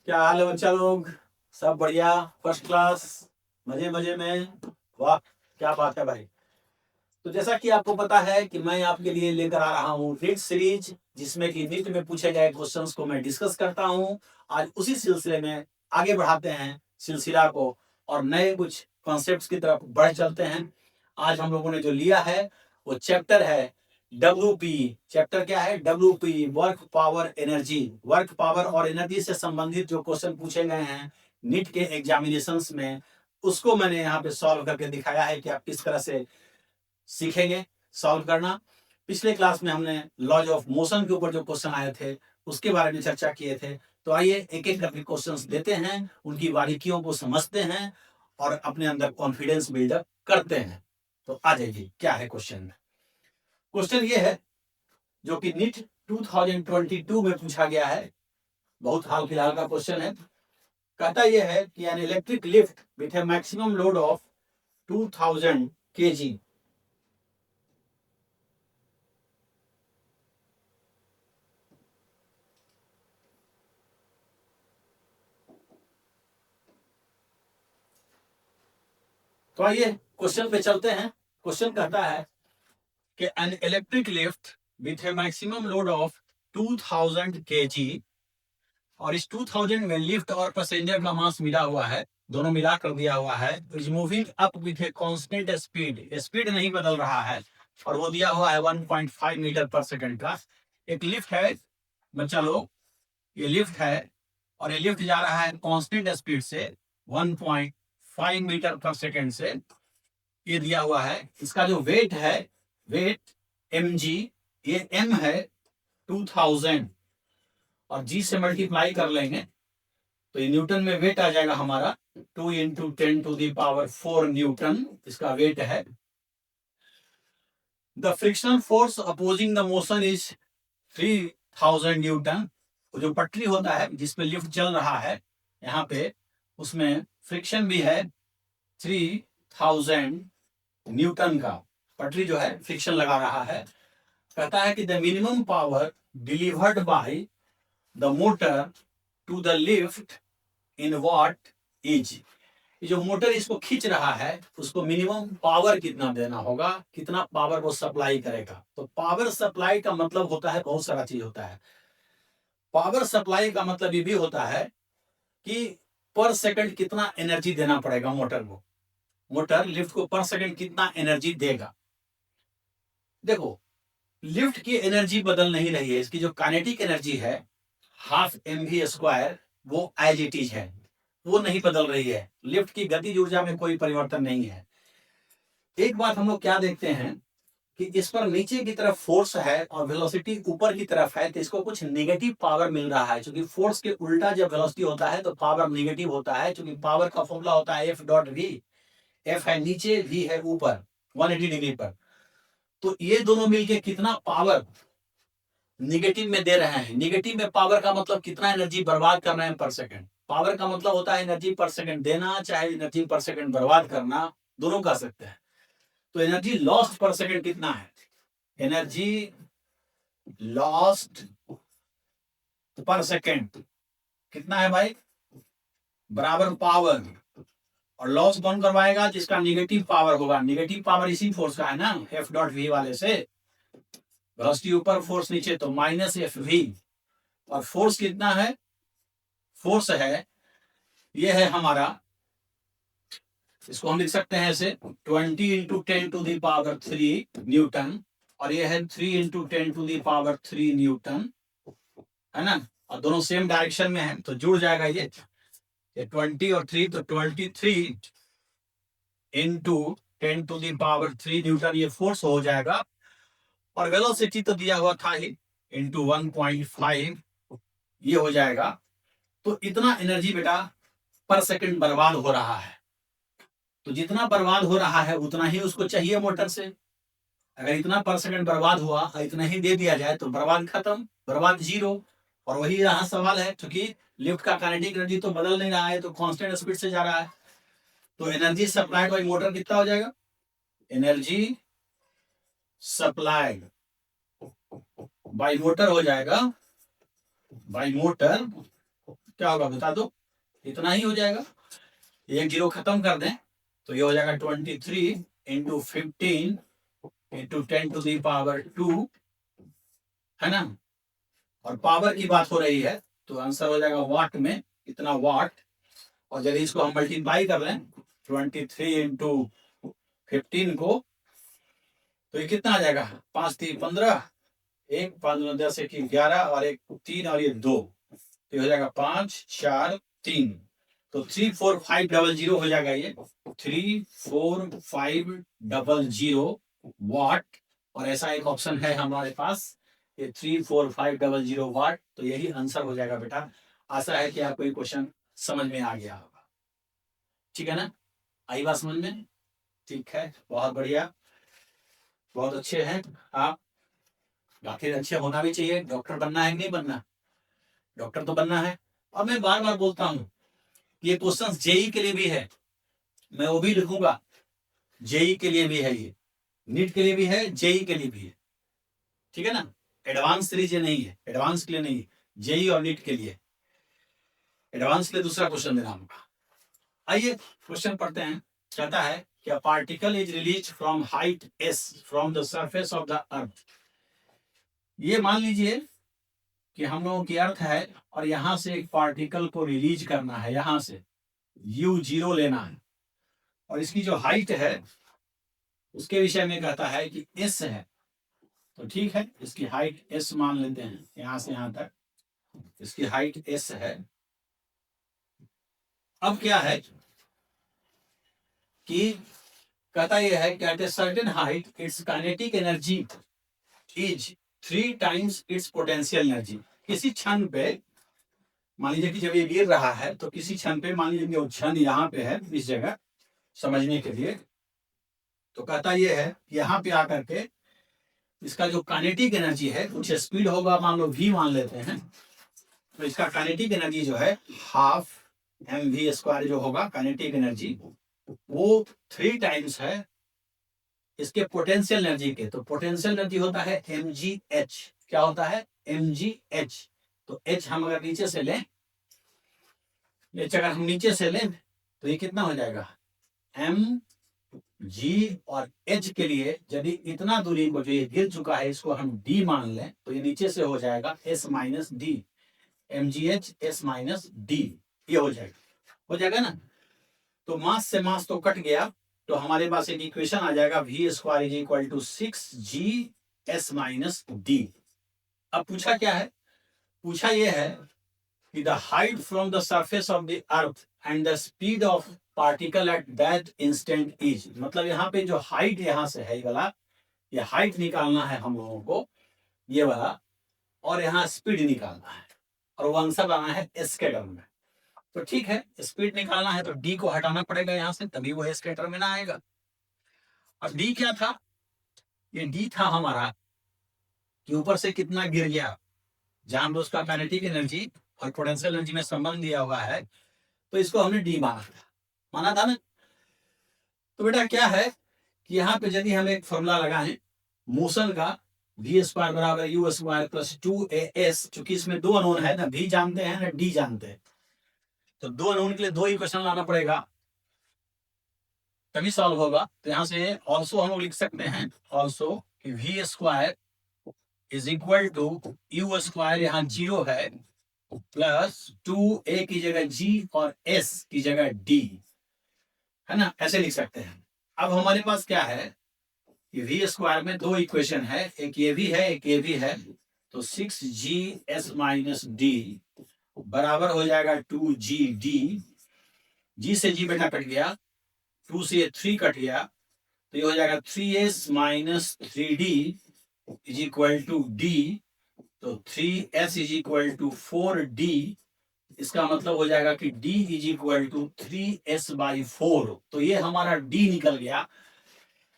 क्या हाल है बच्चा लोग? सब बढ़िया, फर्स्ट क्लास, मजे मजे में। वाह, क्या बात है भाई। तो जैसा कि आपको पता है कि मैं आपके लिए लेकर आ रहा हूँ नीट सीरीज, जिसमें कि नीट में पूछे गए क्वेश्चंस को मैं डिस्कस करता हूँ। आज उसी सिलसिले में आगे बढ़ाते हैं सिलसिला को, और नए कुछ कॉन्सेप्ट्स की तरफ बढ़ चलते हैं। आज हम लोगों ने जो लिया है वो चैप्टर है WP। चैप्टर क्या है? WP, work power energy. Work power और एनर्जी से संबंधित जो क्वेश्चन पूछे गए हैं नीट के एग्जामिनेशंस में, उसको मैंने यहाँ पे सॉल्व करके दिखाया है कि आप किस तरह से सीखेंगे सॉल्व करना। पिछले क्लास में हमने लॉज ऑफ मोशन के ऊपर जो क्वेश्चन आए थे उसके बारे में चर्चा किए थे। तो आइए एक एक करके क्वेश्चंस देते हैं, उनकी बारीकियों को समझते हैं और अपने अंदर कॉन्फिडेंस बिल्डअप करते हैं। तो आ जाइए, क्या है क्वेश्चन? क्वेश्चन ये है जो कि नीट 2022 में पूछा गया है, बहुत हाल फिलहाल का क्वेश्चन है। कहता यह है कि an electric lift with A maximum load of 2000 kg। तो आइए क्वेश्चन पे चलते हैं। क्वेश्चन कहता है कि an electric lift with A maximum load of 2000 kg, और इस 2000 में लिफ्ट और पैसेंजर का मास मिला हुआ है, दोनों मिला कर दिया हुआ है। Is moving up with a constant speed, speed नहीं बदल रहा है, और वो दिया हुआ है 1.5 मीटर पर सेकंड का। एक लिफ्ट है बच्चा लोग, ये लिफ्ट है, और ये लिफ्ट जा रहा है कांस्टेंट स्पीड से 1.5 मीटर पर सेकंड से। ये दिया हुआ है। इसका जो वेट है, वेट mg, ये m है 2000, और g से मल्टीप्लाई कर लेंगे तो ये न्यूटन में वेट आ जाएगा हमारा 2 इंटू 10⁴ न्यूटन इसका वेट है। The frictional force opposing the motion is 3000 Newton. जो पटरी होता है जिसपे लिफ्ट चल रहा है यहाँ पे, उसमें फ्रिक्शन भी है 3000 न्यूटन का। पटरी जो है फ्रिक्शन लगा रहा है। कहता है कि the minimum power delivered by the motor to the lift in watt is. ये जो मोटर इसको खींच रहा है उसको मिनिमम पावर कितना देना होगा, कितना पावर वो सप्लाई करेगा। तो पावर सप्लाई का मतलब होता है, बहुत सारा चीज होता है। पावर सप्लाई का मतलब ये भी होता है कि पर सेकंड कितना एनर्जी देना पड़ेगा मोटर को। मोटर लिफ्ट को पर सेकंड कितना एनर्जी देगा। देखो, लिफ्ट की एनर्जी बदल नहीं रही है, इसकी जो काइनेटिक एनर्जी है 12 mv², वो एज इट इज है, वो नहीं बदल रही है। लिफ्ट की गतिज ऊर्जा में कोई परिवर्तन नहीं है। एक बात हम लोग क्या देखते हैं कि इस पर नीचे की तरफ फोर्स है और वेलोसिटी ऊपर की तरफ है, तो इसको कुछ नेगेटिव पावर मिल रहा है। क्योंकि फोर्स के उल्टा जब वेलोसिटी होता है तो पावर नेगेटिव होता है, क्योंकि पावर का फॉर्मूला होता है F.V। F है नीचे, V है ऊपर 180 डिग्री पर। तो ये दोनों मिलके कितना पावर निगेटिव में दे रहे हैं। निगेटिव में पावर का मतलब कितना एनर्जी बर्बाद कर रहे हैं पर सेकंड। पावर का मतलब होता है एनर्जी पर सेकंड देना, चाहे एनर्जी पर सेकंड बर्बाद करना, दोनों कर सकते हैं। तो एनर्जी लॉस्ट पर सेकंड कितना है? एनर्जी लॉस्ट पर सेकंड कितना है भाई? बराबर पावर, और लॉस कौन करवाएगा? जिसका निगेटिव पावर होगा। निगेटिव पावर इसी फोर्स का है ना, F.V वाले से। वेलोसिटी ऊपर, फोर्स नीचे, तो -FV। और फोर्स कितना है? फोर्स है, ये है हमारा, इसको हम लिख सकते हैं ऐसे 20 इंटू 10⁻³ न्यूटन, और ये है 3 इंटू 10⁻³ न्यूटन, है ना। और दोनों सेम डायरेक्शन में है तो जुड़ जाएगा ये 20 और 3, तो 23 इंटू 10⁻³ न्यूटन ये फोर्स हो जाएगा। और वेलोसिटी तो दिया हुआ था ही, इंटू 1.5 ये हो जाएगा। तो इतना एनर्जी बेटा पर सेकंड बर्बाद हो रहा है। तो जितना बर्बाद हो रहा है उतना ही उसको चाहिए मोटर से। अगर इतना पर सेकंड बर्बाद हुआ और इतना ही दे दिया जाए तो बर्बाद खत्म, बर्बाद जीरो। और वही यहाँ सवाल है, क्योंकि लिफ्ट का काइनेटिक एनर्जी तो बदल नहीं रहा है, तो कांस्टेंट स्पीड से जा रहा है। तो एनर्जी सप्लाइड बाई मोटर कितना हो जाएगा? एनर्जी सप्लाइड बाई मोटर हो जाएगा, बाई मोटर क्या होगा बता दो, इतना ही हो जाएगा। एक जीरो खत्म कर दें तो ये हो जाएगा 23 इंटू 15 इंटू 10⁻², है ना। और पावर की बात हो रही है तो आंसर हो जाएगा वाट में, इतना वाट। और यदि इसको हम मल्टीप्लाई कर लें 23 इंटू 15 को, तो ये कितना आ जाएगा, 5 3 15, 1 5 10 1 11 और 1 3 और ये 2, तो हो जाएगा 5 4 3, तो 34500 हो जाएगा ये 34500 वाट। और ऐसा एक ऑप्शन है हमारे पास ये 34500 वाट, तो यही आंसर हो जाएगा बेटा। आशा है कि आपको ये क्वेश्चन समझ में आ गया होगा, ठीक है ना, आई बात समझ में, ठीक है, बहुत बढ़िया, बहुत अच्छे हैं आप। आखिर अच्छे होना भी चाहिए, डॉक्टर बनना है कि नहीं बनना, डॉक्टर तो बनना है। और मैं बार बार बोलता हूँ ये क्वेश्चन जेई के लिए भी है, मैं वो भी लिखूंगा, जेई के लिए भी है ये, नीट के लिए भी है, जेई के लिए भी है, ठीक है ना। एडवांस के लिए नहीं है, एडवांस के लिए नहीं है, जेई और नीट के लिए। एडवांस के लिए दूसरा क्वेश्चन देना होगा। आइए क्वेश्चन पढ़ते हैं। कहता है कि a particle is release from height S from the surface of the अर्थ। ये मान लीजिए कि हम लोगों की अर्थ है और यहां से एक पार्टिकल को रिलीज करना है, यहां से u0 लेना है, और इसकी जो हाइट है उसके विषय में कहता है कि s है। तो ठीक है, इसकी हाइट s मान लेते हैं, यहां से यहां तक इसकी हाइट s है। अब क्या है कि कहता यह है कि at a certain height its kinetic energy is 3 times its potential energy. किसी क्षण पे मान लीजिए कि जब ये गिर रहा है तो किसी क्षण पे, मान लीजिए वो क्षण यहाँ पे है इस जगह समझने के लिए, तो कहता यह है कि यहाँ पे आकर के इसका जो काइनेटिक एनर्जी है, कुछ स्पीड होगा, मान लो v मान लेते हैं, तो इसका काइनेटिक एनर्जी जो है हाफ mv² जो होगा काइनेटिक एनर्जी, वो 3 टाइम्स है इसके पोटेंशियल एनर्जी के। तो पोटेंशियल एनर्जी होता है mgh, क्या होता है mgh। तो h हम अगर नीचे से लें, h अगर हम नीचे से लें तो ये कितना हो जाएगा mg, और h के लिए यदि इतना दूरी को जो ये गिर चुका है इसको हम d मान लें तो ये नीचे से हो जाएगा s minus D, mgh s minus D, ये हो जाएगा ना। तो मास से मास तो कट गया, तो हमारे पास एक इक्वेशन आ जाएगा v² is equal to 6g s minus d. अब पूछा क्या है, पूछा यह है कि the height from the surface of the earth and the speed of particle at that instant is. मतलब यहाँ पे जो हाइट यहाँ से है ये वाला, ये हाइट निकालना है हम लोगों को, ये वाला, और यहाँ स्पीड निकालना है, और वो आंसर आना है एस के टर्म में। तो ठीक है, स्पीड निकालना है तो डी को हटाना पड़ेगा यहाँ से, तभी वो एस के टर्म में ना आएगा। और डी क्या था, ये डी था हमारा कि ऊपर से कितना गिर गया, जहां पर उसका काइनेटिक एनर्जी और पोटेंशियल एनर्जी में संबंध दिया हुआ है, तो इसको हमने डी माना था ना। तो बेटा क्या है कि यहाँ पे यदि हम एक फॉर्मूला लगाएं मोशन का, v² बराबर u² प्लस 2as, चूंकि इसमें 2 अननोन है ना, v जानते हैं ना d जानते हैं, तो 2 अननोन के लिए 2 इक्वेशन लाना पड़ेगा तभी सॉल्व होगा। तो यहाँ से ऑल्सो हम लोग लिख सकते हैं ऑल्सो कि v² is equal to u², यहाँ 0 है, प्लस 2a की जगह g और s की जगह d, है ना, ऐसे लिख सकते हैं। अब हमारे पास क्या है कि v² में 2 इक्वेशन है, एक ये भी है एक ये भी है, तो 6g s माइनस डी बराबर हो जाएगा 2gd, g से g बेटा कट गया, 2 से ये 3 कट गया, तो ये हो जाएगा 3s minus 3d is equal to d, तो 3s is equal to 4d। इसका मतलब हो जाएगा कि d is equal to 3s/4। तो ये हमारा d निकल गया,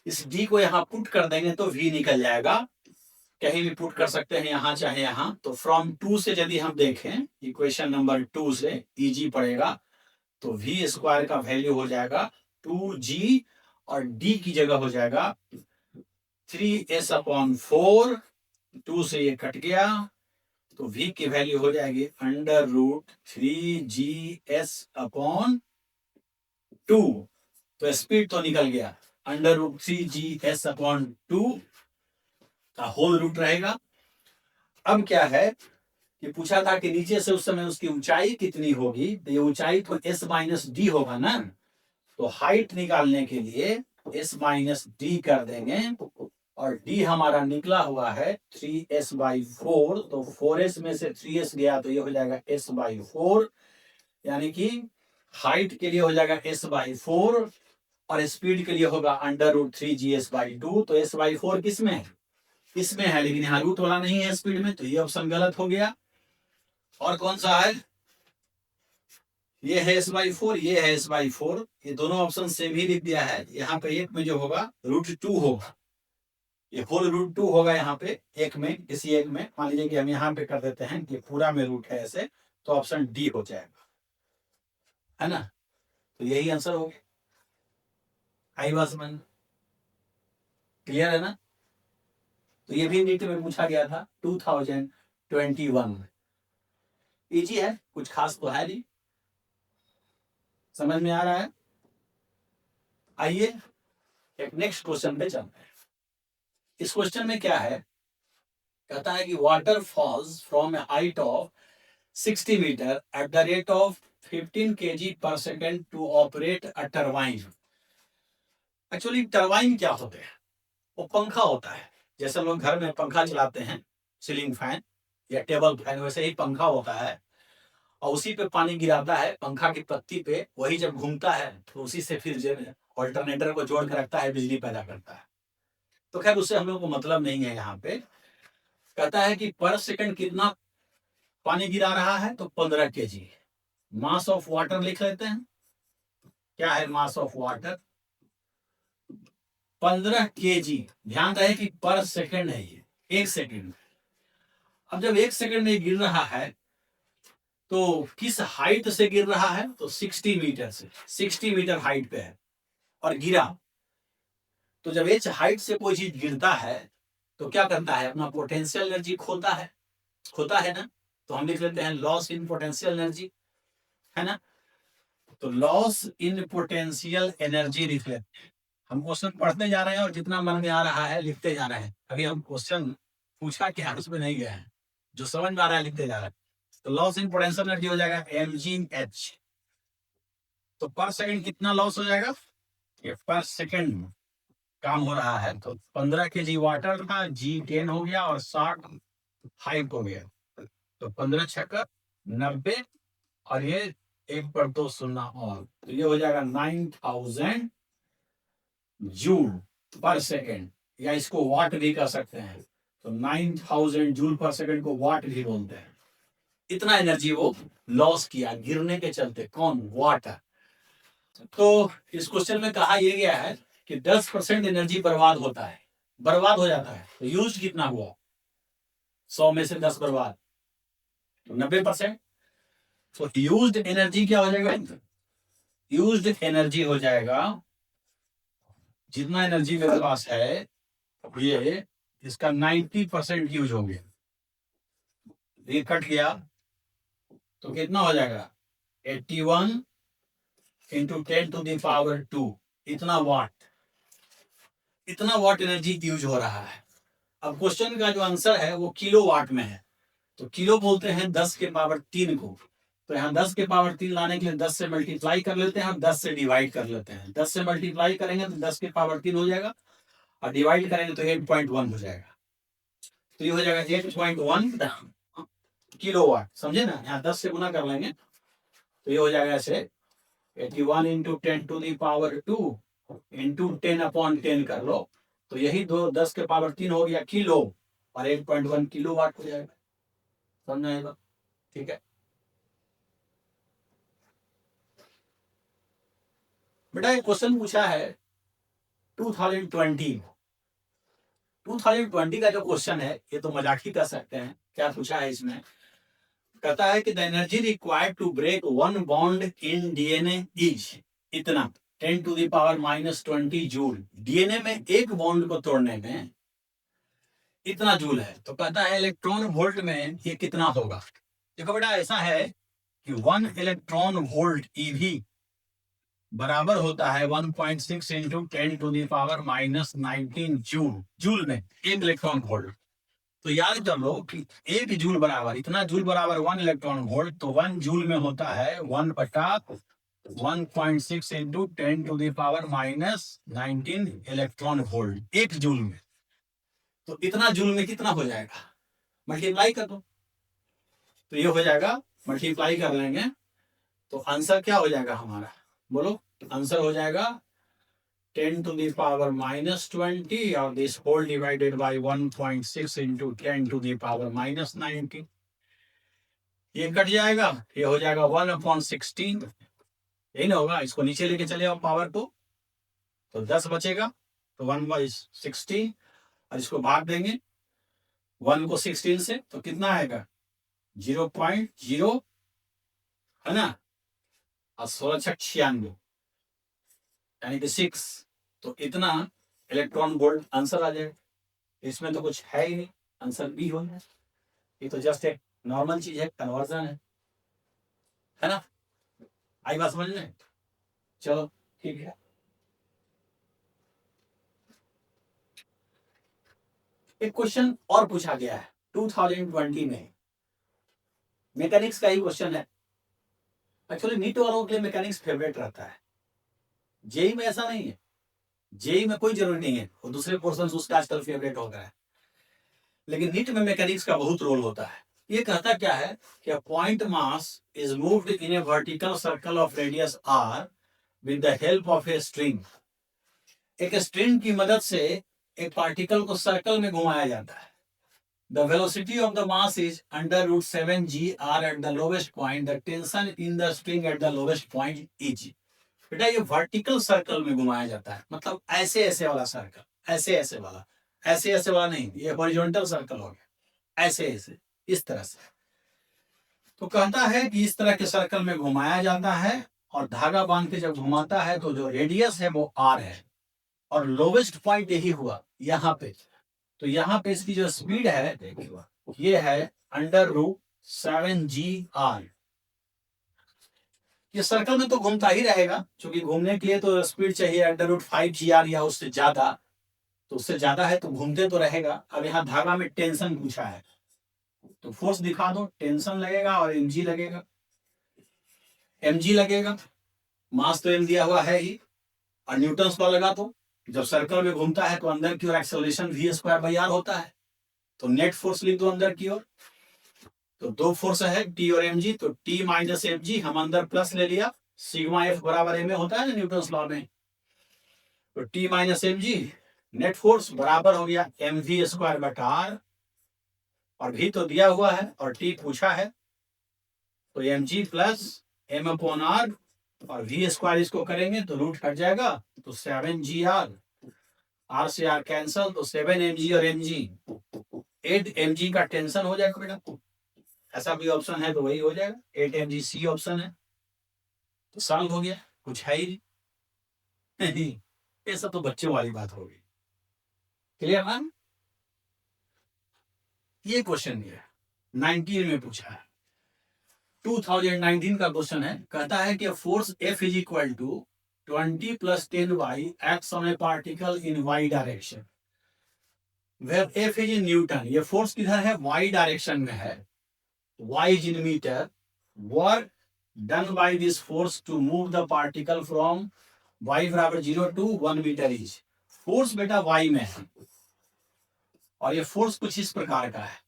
इस d को यहाँ पुट कर देंगे तो v निकल जाएगा, कहीं भी पुट कर सकते हैं, यहाँ चाहे यहाँ। तो फ्रॉम 2 से यदि हम देखें इक्वेशन नंबर 2 से eg पड़ेगा, तो v² का वैल्यू हो जाएगा 2g, और d की जगह हो जाएगा 3s/4, 2 से ये कट गया, तो v की वैल्यू हो जाएगी √3GS/2। तो स्पीड तो निकल गया, √3GS/2 का होल रूट रहेगा। अब क्या है कि पूछा था कि नीचे से उस समय उसकी ऊंचाई कितनी होगी, तो ये ऊंचाई तो S-D होगा ना। तो हाइट निकालने के लिए S-D कर देंगे, और D हमारा निकला हुआ है 3S/4। तो 4S में से 3S गया तो ये हो जाएगा S/4, यानी कि हाइट के लिए हो जाएगा S/4 और स्पीड के लिए होगा √3GS/2। तो S/4 किस में है? इसमें है, लेकिन यहाँ रूट वाला नहीं है स्पीड में, तो ये ऑप्शन गलत हो गया। और कौन सा है? ये है S/4, ये है S/4। ये दोनों ऑप्शन सेम ही लिख दिया है। यहाँ पे एक में जो होगा √2 होगा, ये होल √2 होगा। यहाँ पे एक में, किसी एक में मान लीजिए कि हम यहाँ पे कर देते हैं कि पूरा में रूट है ऐसे, तो ऑप्शन डी हो जाएगा, है ना। तो यही आंसर हो गया। आई बात समझ, क्लियर है ना। तो ये भी नीट में पूछा गया था 2021 में। इजी है, कुछ खास तो है नहीं, समझ में आ रहा है। आइए एक नेक्स्ट क्वेश्चन पे चलते हैं। इस क्वेश्चन में क्या है, कहता है कि water falls from a height of 60 metre at the rate of 15 kg/s to operate a turbine. Actually turbine क्या होते हैं? वो पंखा होता है, जैसे लोग घर में पंखा चलाते हैं, सीलिंग फैन या टेबल फैन, वैसे ही पंखा होता है, और उसी पे पानी गिराता है पंखा की पत्ती पे। वही जब घूमता है तो उसी से फिर ऑल्टरनेटर को जोड़ के रखता है, बिजली पैदा करता है। तो खैर उससे हम लोग को मतलब नहीं है। यहाँ पे कहता है कि पर सेकंड कितना पानी गिरा रहा है, तो 15 kg। मास ऑफ वाटर लिख लेते हैं। क्या है मास ऑफ वाटर? 15 kg। ध्यान रहे कि पर सेकंड है, ये एक सेकंड। अब जब एक सेकंड में गिर रहा है तो किस हाइट से गिर रहा है? तो 60 मीटर से, 60 मीटर हाइट पे है और गिरा। तो जब एच हाइट से कोई चीज गिरता है तो क्या करता है? अपना पोटेंशियल एनर्जी खोता है ना। तो हम लिख लेते हैं लॉस इन पोटेंशियल एनर्जी, है ना। तो लॉस इन पोटेंशियल एनर्जी लिख लेते हैं। हम क्वेश्चन पढ़ते जा रहे हैं और जितना मन में आ रहा है लिखते जा रहे हैं। अभी हम क्वेश्चन पूछा क्या उसमें नहीं गए हैं, जो समझ में आ रहा है लिखते जा रहे हैं। तो लॉस इन पोटेंशियल एनर्जी हो जाएगा mgh। तो पर सेकंड कितना लॉस हो जाएगा? ये पर सेकंड काम हो रहा है। तो 15 kg वाटर था, G10 हो गया और 60 हाइट हो गया। तो 15 छक्का 90, और ये 1 पर 2 शून्य और, तो ये हो जाएगा 9000 जूल पर सेकंड, या इसको वाट भी कर सकते हैं। तो 9000 जूल पर सेकंड को वाट भी बोलते हैं। इतना एनर्जी वो लॉस किया गिरने के चलते। कौन? वाटर। तो इस क्वेश्चन में कहा यह गया है कि 10% एनर्जी बर्बाद होता है, बर्बाद हो जाता है। तो यूज कितना हुआ? 100 में से 10 बर्बाद, तो 90%। तो यूज्ड एनर्जी क्या हो जाएगा? यूज्ड एनर्जी हो जाएगा, जितना एनर्जी मेरे पास है ये, इसका 90% यूज हो गया। ये कट गया तो कितना हो जाएगा? 81 इंटू 10⁻²। इतना वाट एनर्जी यूज हो रहा है। अब क्वेश्चन का जो आंसर है वो किलो वाट में है। तो किलो बोलते हैं 10⁻³ को। तो यहाँ 10⁻³ लाने के लिए 10 से मल्टीप्लाई कर लेते हैं और 10 से डिवाइड कर लेते हैं। 10 से मल्टीप्लाई करेंगे तो 10⁻³ हो जाएगा, और डिवाइड करेंगे तो 8.1 हो जाएगा। तो ये हो जाएगा 8.1 किलोवाट। समझे ना, यहाँ 10 से गुना कर लेंगे तो ये हो जाएगा ऐसे 81 इंटू 10⁻² इंटू 10/10 कर लो। तो यही 10⁻³ हो गया किलो, और 8.1 किलोवाट हो जाएगा। समझ आएगा? ठीक है बेटा। ये क्वेश्चन पूछा है 2020 का जो क्वेश्चन है ये तो मजाक ही कर सकते हैं। क्या पूछा है इसमें? कहता है कि the energy required to break one bond in DNA is इतना 10⁻⁻20 जूल। डीएनए में एक बॉन्ड को तोड़ने में इतना जूल है। तो कहता है इलेक्ट्रॉन वोल्ट में ये कितना होगा। देखो बेटा ऐसा है कि 1 इलेक्ट्रॉन वोल्ट ईवी बराबर होता है 1.6 इंटू 10⁻⁻19 जूल। जूल में 1 इलेक्ट्रॉन वोल्ट। तो याद कर लो कि 1 जूल बराबर, इतना जूल बराबर 1 इलेक्ट्रॉन वोल्ट, तो 1 जूल में होता है 1/1.6 इंटू 10⁻⁻19 इलेक्ट्रॉन वोल्ट 1 जूल में। तो इतना जूल में कितना हो जाएगा, मल्टीप्लाई कर दो। तो ये हो जाएगा, मल्टीप्लाई कर लेंगे तो आंसर क्या हो जाएगा हमारा, बोलो। आंसर हो जाएगा 10⁻⁻20 और this whole divided by 1.6 into 10⁻⁻19। ये कट जाएगा, ये हो जाएगा 1/16, यही ना होगा। इसको नीचे लेके चले आओ पावर को, तो 10 बचेगा, तो 1/16 और इसको भाग देंगे 1 को 16 से, तो कितना आएगा 0.0, है ना, और 1696 यानी कि 6। तो इतना इलेक्ट्रॉन वोल्ट आंसर आ जाएगा। इसमें तो कुछ है ही नहीं, आंसर बी हो जाए। ये तो जस्ट एक नॉर्मल चीज है, कन्वर्जन है ना। आई बात समझ में? चलो ठीक है। एक क्वेश्चन और पूछा गया है 2020 में, मैकेनिक्स का ही क्वेश्चन है। एक्चुअली नीट वालों के लिए मैकेनिक्स फेवरेट रहता है, जेई में ऐसा नहीं है। जेई में कोई जरूरी नहीं है, वो दूसरे पोर्शन उसका आजकल फेवरेट हो गया है, लेकिन नीट में मैकेनिक्स का बहुत रोल होता है। ये कहता क्या है कि point mass is moved in a vertical circle of radius R with the help of a string. एक स्ट्रिंग की मदद से एक पार्टिकल को सर्कल में घुमाया जाता है। The velocity of the mass is under root 7 g r at the lowest point. The tension in the string at the lowest point is। बेटा ये वर्टिकल सर्कल में घुमाया जाता है, मतलब ऐसे ऐसे वाला सर्कल, ऐसे ऐसे वाला, ऐसे ऐसे वाला नहीं, ये हॉरिजॉन्टल सर्कल हो गया, ऐसे ऐसे इस तरह से। तो कहता है कि इस तरह के सर्कल में घुमाया जाता है और धागा बांध के जब घुमाता है तो जो रेडियस है वो r है और लोवेस्ट पॉइंट यही हुआ यहाँ पे। तो यहाँ पे इसकी जो स्पीड है ये है अंडर रूट 7 g r। ये सर्कल में तो घूमता ही रहेगा, क्योंकि घूमने के लिए तो स्पीड चाहिए अंडर रूट 5 g r या उससे ज्यादा, तो उससे ज्यादा है तो घूमते तो रहेगा। अब यहाँ धागा में टेंशन पूछा है, तो फोर्स दिखा दो, टेंशन लगेगा और mg लगेगा, mg लगेगा, मास तो m दिया हुआ है ही, और न्यूटन लॉ लगा दो। जब सर्कल में घूमता है तो अंदर की ओर एक्सेलरेशन v²/r होता है, तो नेट फोर्स लिख दो अंदर की ओर। तो दो फोर्स है T और mg, तो T माइनस mg हम अंदर प्लस ले लिया, सिग्मा F बराबर ma होता है ना न्यूटन लॉ में। तो T minus mg net force बराबर हो गया mv²/r, और भी तो दिया हुआ है और T पूछा है, तो mg प्लस m/r और v² इसको करेंगे तो रूट कट जाएगा, तो 7 g r, r से r कैंसल, तो 7 mg और mg 8 mg का टेंशन हो जाएगा बेटा। ऐसा भी ऑप्शन है तो वही हो जाएगा, 8 mg सी ऑप्शन है। तो सॉल्व हो गया, कुछ है ही नहीं। ये सब तो बच्चों वाली बात होगी। Clear ma'am? ये क्वेश्चन ये 19 में पूछा है, 2019 का क्वेश्चन है। कहता है कि force F is equal to 20 + 10y acts on a particle in y direction, where F is in newton. ये फोर्स किधर है, y डायरेक्शन में है, y is in metre. Work done by this force to move the particle from y = 0 to 1 metre is. Force बेटा y में है और ये फोर्स कुछ इस प्रकार का है,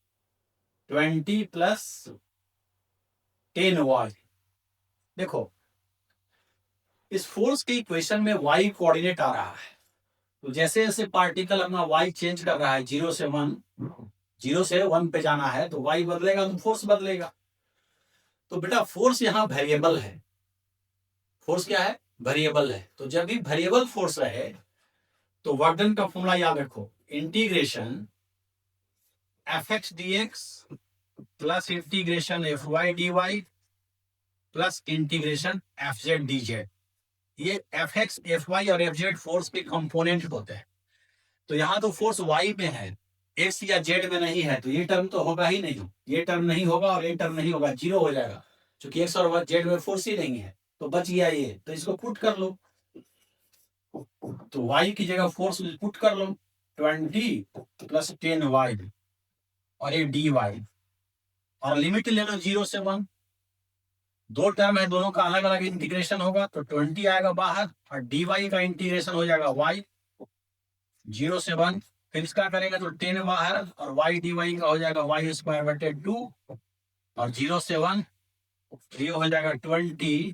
20 + 10y। देखो इस फोर्स के इक्वेशन में y कोऑर्डिनेट आ रहा है, तो जैसे जैसे पार्टिकल अपना y चेंज कर रहा है 0 से 1, 0 से 1 पे जाना है, तो y बदलेगा तो फोर्स बदलेगा। तो बेटा फोर्स यहाँ वेरिएबल है, फोर्स क्या है, वेरिएबल है। तो जब भी वेरिएबल फोर्स रहे तो वर्क डन का फॉर्मूला याद रखो, integration fx dx plus integration fy dy plus integration fz dz। ये fx fy और fz फोर्स के कंपोनेंट होते हैं। तो यहाँ तो फोर्स y में है, एक्स या जेड में नहीं है तो ये टर्म तो होगा ही नहीं, ये टर्म नहीं होगा और ये टर्म नहीं होगा, जीरो हो जाएगा, क्योंकि एक्स और जेड में फोर्स ही नहीं है, तो बच गया ये, तो इसको पुट कर लो, तो y की जगह फोर्स पुट कर लो 20 प्लस 10y और ये dy, और लिमिट ले लो 0 से 1, दो टर्म है, दोनों का अलग अलग इंटीग्रेशन होगा, तो 20 आएगा बाहर और dy का इंटीग्रेशन हो जाएगा y 0 से 1, फिर इसका करेंगे तो 10 बाहर और y dy का हो जाएगा y स्क्वायर बटे 2 और 0 से 1, ये हो जाएगा 20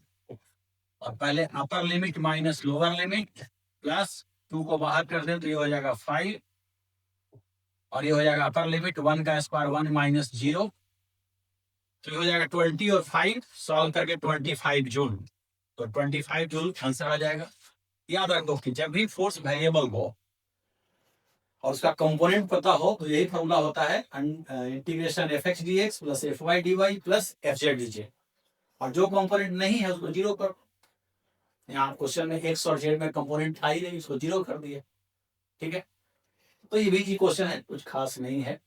और पहले upper limit minus lower limit plus 2 को बाहर कर दें तो ये हो जाएगा 5 और ये हो जाएगा अपर लिमिट 1 का स्क्वायर 1 माइनस 0, तो ये हो जाएगा 20 और 5 सॉल्व करके 25 जूल, तो 25 जूल आंसर आ जाएगा। याद रख दो कि जब भी फोर्स वेरिएबल हो और उसका कंपोनेंट पता हो तो यही फॉर्मूला होता है integration F X D X plus F Y D Y plus F Z D Z, और जो कंपोनेंट नहीं है उसको जीरो कर, यहाँ क्वेश्चन में एक्स और जेड में कंपोनेंट था ही नहीं, उसको जीरो कर दिया, ठीक है। तो ये भी क्वेश्चन है, कुछ खास नहीं है।